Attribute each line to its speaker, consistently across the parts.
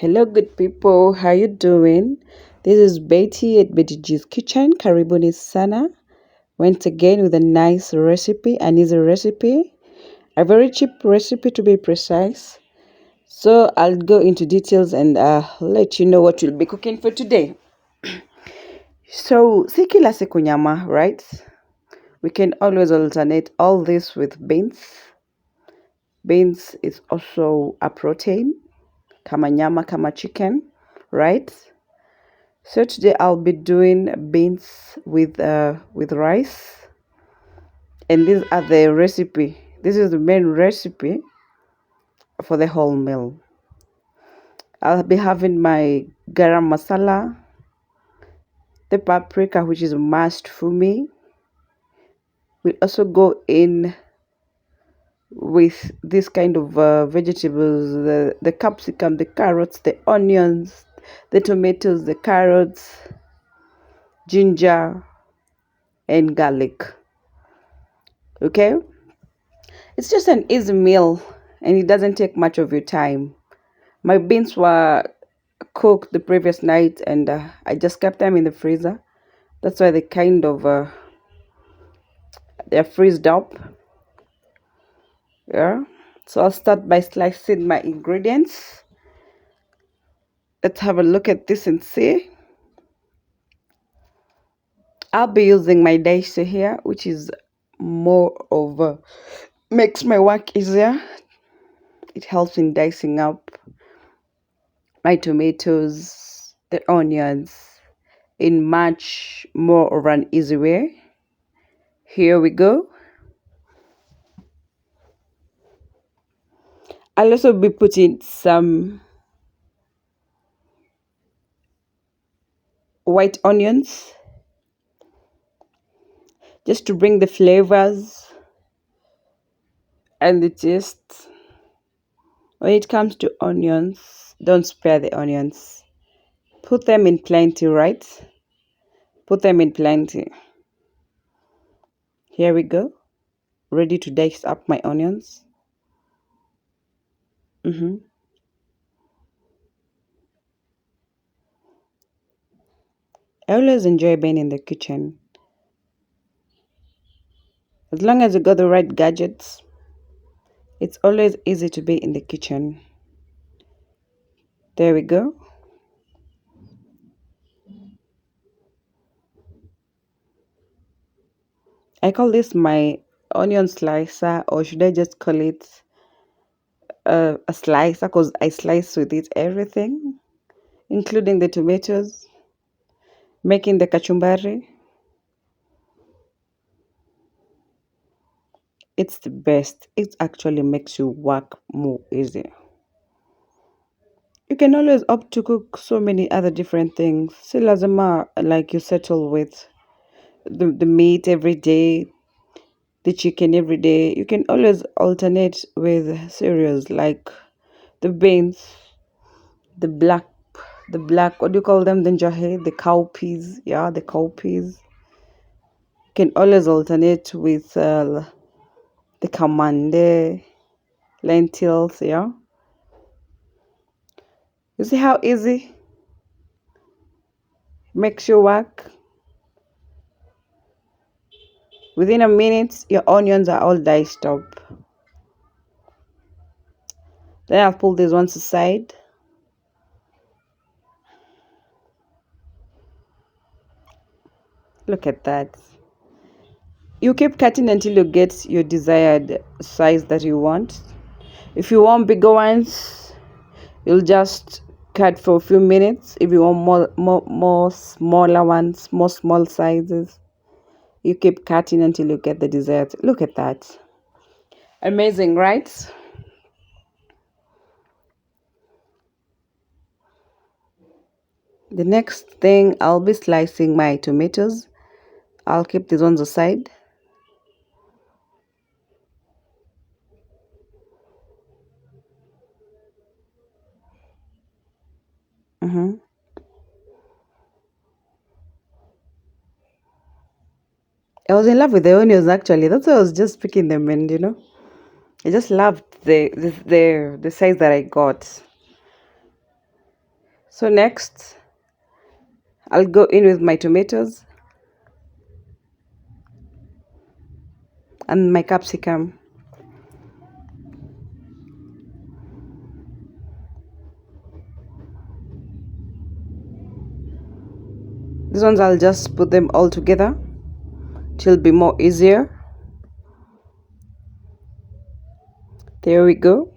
Speaker 1: Hello, good people. How you doing? This is Betty at Betty G's Kitchen. Karibuni sana. Once again with a nice recipe, an easy recipe, a very cheap recipe to be precise. So I'll go into details and let you know what we'll be cooking for today. So si kila siku nyama, right? We can always alternate all this with beans. Beans is also a protein, kama nyama, kama chicken, right? So today I'll be doing beans with rice, and these are the recipe. This is the main recipe for the whole meal. I'll be having my garam masala, the paprika, which is a must for me. We'll also go in with this kind of vegetables: the capsicum, the carrots, the onions, the tomatoes, the carrots, ginger, and garlic. Okay. It's just an easy meal and it doesn't take much of your time. My beans were cooked the previous night and I just kept them in the freezer. That's why they're freezed up. Yeah. So I'll start by slicing my ingredients. Let's have a look at this and see. I'll be using my dicer here, which is more of makes my work easier. It helps in dicing up my tomatoes, the onions, in much more of an easy way. Here we go. I'll also be putting some white onions just to bring the flavors and the taste. When it comes to onions, don't spare the onions. Put them in plenty, right? Put them in plenty. Here we go. Ready to dice up my onions. I always enjoy being in the kitchen. As long as you got the right gadgets, it's always easy to be in the kitchen. There we go. I call this my onion slicer, or should I just call it a slicer, because I slice with it everything, including the tomatoes, making the kachumbari. It's the best. It actually makes you work more easy. You can always opt to cook so many other different things. Si lazima like you settle with the meat every day, the chicken every day. You can always alternate with cereals like the beans, the black what do you call them, the njahe, the cowpeas. Yeah, the cowpeas. You can always alternate with the kamande, lentils. Yeah, you see how easy makes your work. Within a minute your onions are all diced up. Then I'll pull these ones aside. Look at that. You keep cutting until you get your desired size that you want. If you want bigger ones, you'll just cut for a few minutes. If you want more smaller ones, more small sizes, you keep cutting until you get the desired. Look at that. Amazing, right? The next thing, I'll be slicing my tomatoes. I'll keep these ones aside. I was in love with the onions actually. That's why I was just picking them, and I just loved the size that I got. So next, I'll go in with my tomatoes and my capsicum. These ones I'll just put them all together. It'll be more easier. There we go.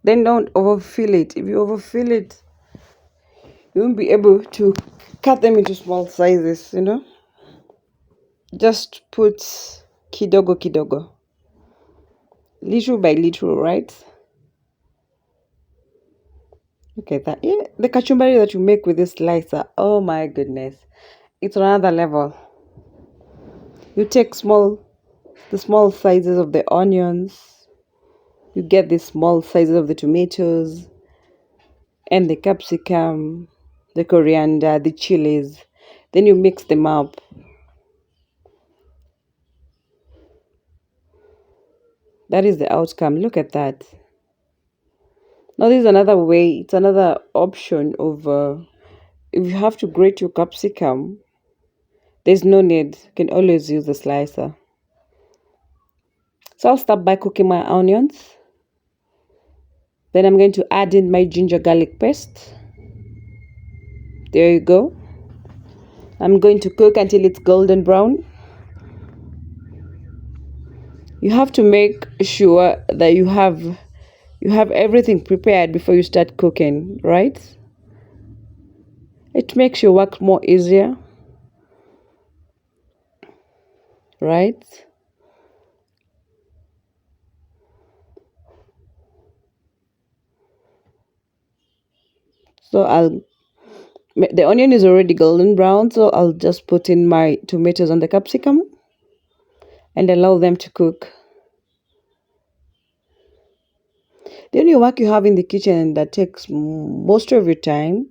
Speaker 1: Then don't overfill it. If you overfill it, you won't be able to cut them into small sizes. Just put kidogo kidogo, little by little, right? Look at that. Yeah, the kachumbari that you make with this slicer, oh my goodness, it's another level. You take the small sizes of the onions, you get the small sizes of the tomatoes and the capsicum, the coriander, the chilies, then you mix them up. That is the outcome. Look at that. Now this is another way, it's another option of if you have to grate your capsicum, there's no need, you can always use the slicer. So I'll start by cooking my onions. Then I'm going to add in my ginger garlic paste. There you go. I'm going to cook until it's golden brown. You have to make sure that you have everything prepared before you start cooking, right? It makes your work more easier, right? So the onion is already golden brown, so I'll just put in my tomatoes and the capsicum and allow them to cook. The only work you have in the kitchen that takes most of your time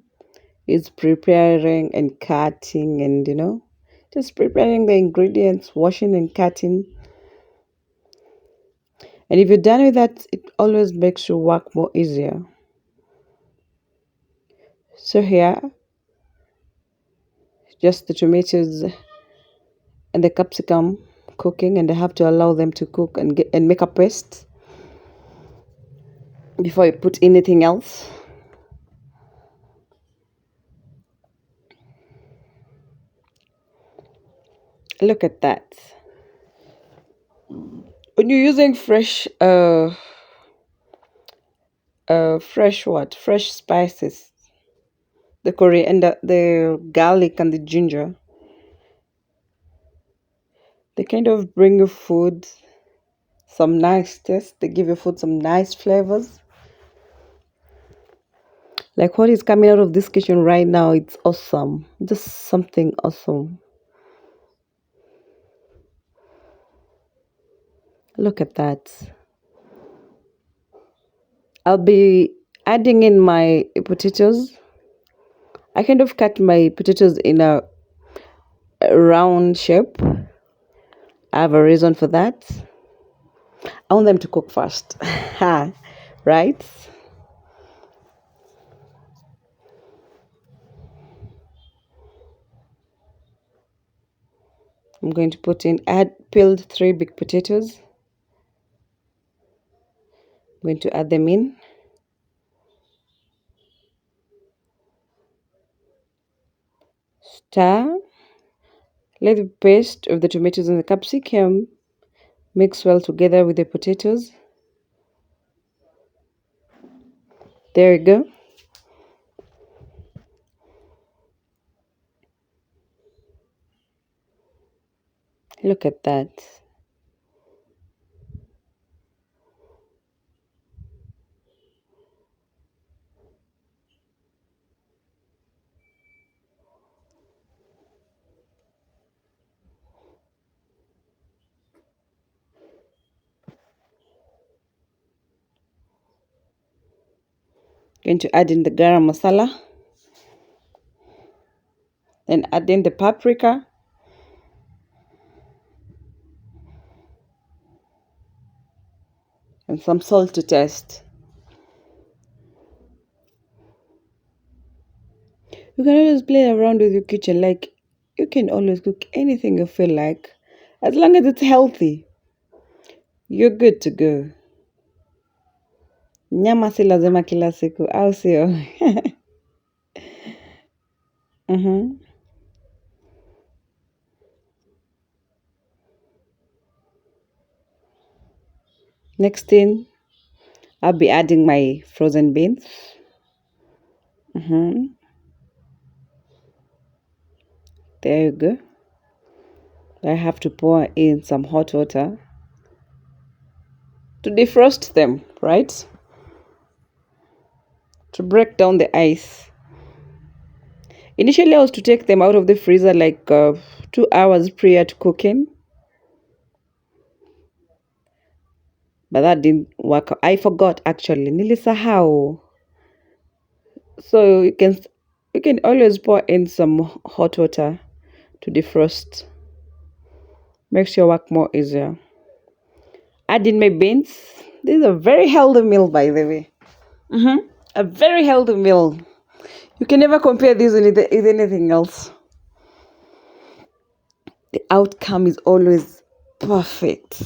Speaker 1: is preparing and cutting and just preparing the ingredients, washing and cutting. And if you're done with that, it always makes your work more easier. So here, just the tomatoes and the capsicum cooking, and I have to allow them to cook and make a paste before I put anything else. Look at that. When you're using fresh spices, the coriander, the garlic, and the ginger, they kind of bring your food some nice taste. They give your food some nice flavors. Like what is coming out of this kitchen right now, it's awesome. Just something awesome. Look at that. I'll be adding in my potatoes. I kind of cut my potatoes in a round shape. I have a reason for that. I want them to cook fast. Right? I'm going to add peeled 3 big potatoes. I'm going to add them in. Stir. Let the paste of the tomatoes and the capsicum mix well together with the potatoes. There you go. Look at that. Going to add in the garam masala. Then add in the paprika. And some salt to taste. You can always play around with your kitchen. Like, you can always cook anything you feel like. As long as it's healthy, you're good to go. Nyama si lazima kila siku, au sio? Mhm. Next thing, I'll be adding my frozen beans. There you go. I have to pour in some hot water to defrost them, right? To break down the ice. Initially, I was to take them out of the freezer like 2 hours prior to cooking, but that didn't work. I forgot actually. Nilisahau. So you can always pour in some hot water to defrost. Makes your work more easier. Add in my beans. This is a very healthy meal, by the way. A very healthy meal. You can never compare this with anything else. The outcome is always perfect.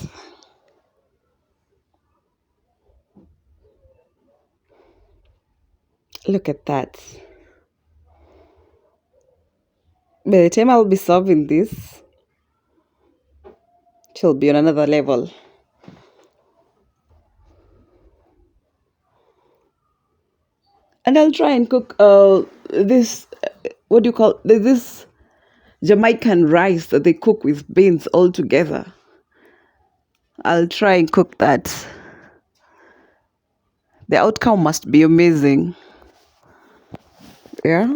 Speaker 1: Look at that. By the time I'll be serving this, she'll be on another level. And I'll try and cook this, what do you call this Jamaican rice that they cook with beans all together. I'll try and cook that. The outcome must be amazing. Yeah.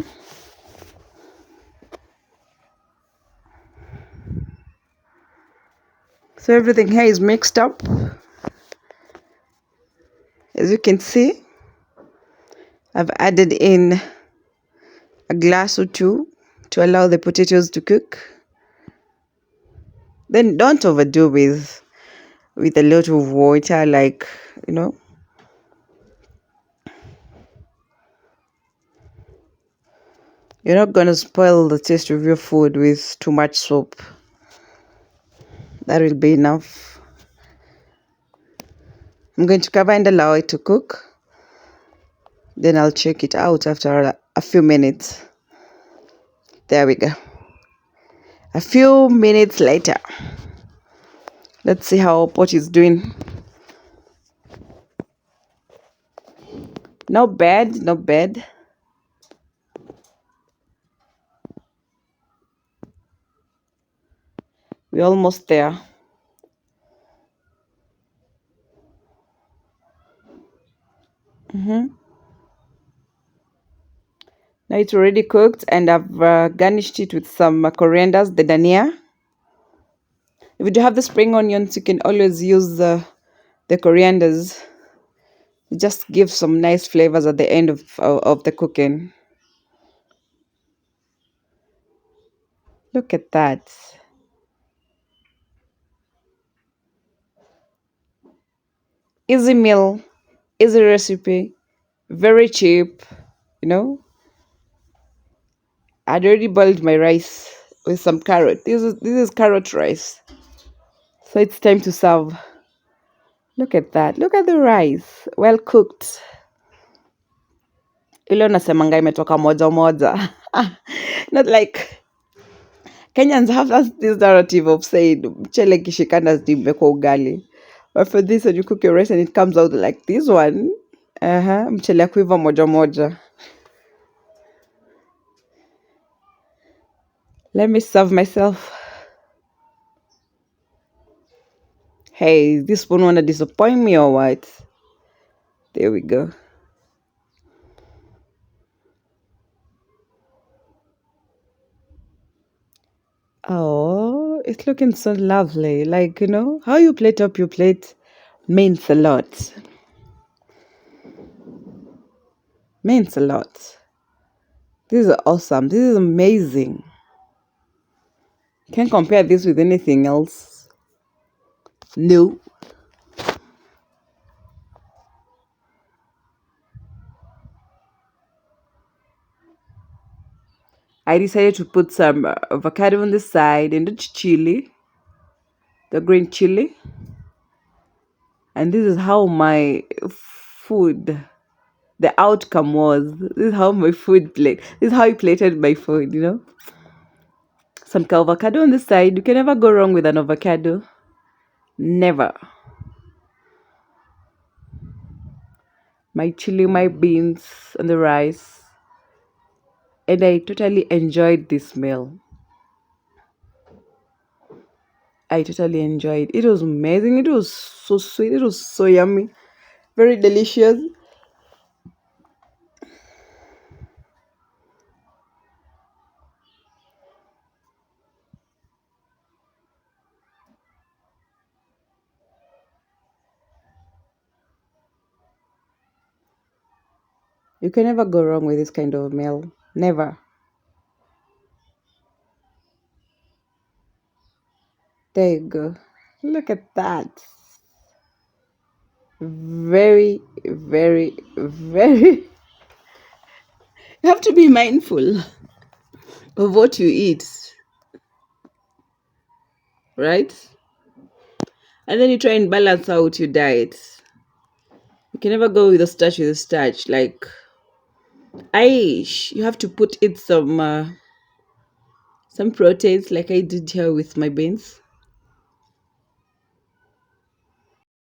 Speaker 1: So everything here is mixed up. As you can see, I've added in a glass or two to allow the potatoes to cook. Then don't overdo with a lot of water, like, you're not going to spoil the taste of your food with too much soup. That will be enough. I'm going to cover and allow it to cook. Then I'll check it out after a few minutes. There we go. A few minutes later. Let's see how pot is doing. Not bad, not bad. We're almost there. Now it's already cooked, and I've garnished it with some corianders, the dania. If you do have the spring onions, you can always use the corianders. It just gives some nice flavors at the end of the cooking. Look at that. Easy meal, easy recipe, very cheap, I'd already boiled my rice with some carrot. This is carrot rice. So it's time to serve. Look at that. Look at the rice. Well cooked. Ile unasemanga imetoka moja moja. Not like Kenyans have this narrative of saying mchele kishikana zimewekwa ugali. But for this, when you cook your rice and it comes out like this one, mchele ya kuiva moja moja. Let me serve myself. Hey, this spoon wanna disappoint me or what? There we go. Oh, it's looking so lovely. Like, how you plate up your plate means a lot. Means a lot. This is awesome. This is amazing. Can't compare this with anything else. No. I decided to put some avocado on the side and the chili, the green chili. And this is how my food, the outcome was. This is how my food plate. This is how I plated my food. Some avocado on the side. You can never go wrong with an avocado. Never. My chili, my beans, and the rice. And I totally enjoyed this meal. I totally enjoyed. It was amazing. It was so sweet. It was so yummy. Very delicious. You can never go wrong with this kind of meal. Never. There you go. Look at that. Very, very, very. You have to be mindful of what you eat, right? And then you try and balance out your diet. You can never go with a starch with a starch. Like, you have to put in some proteins, like I did here with my beans.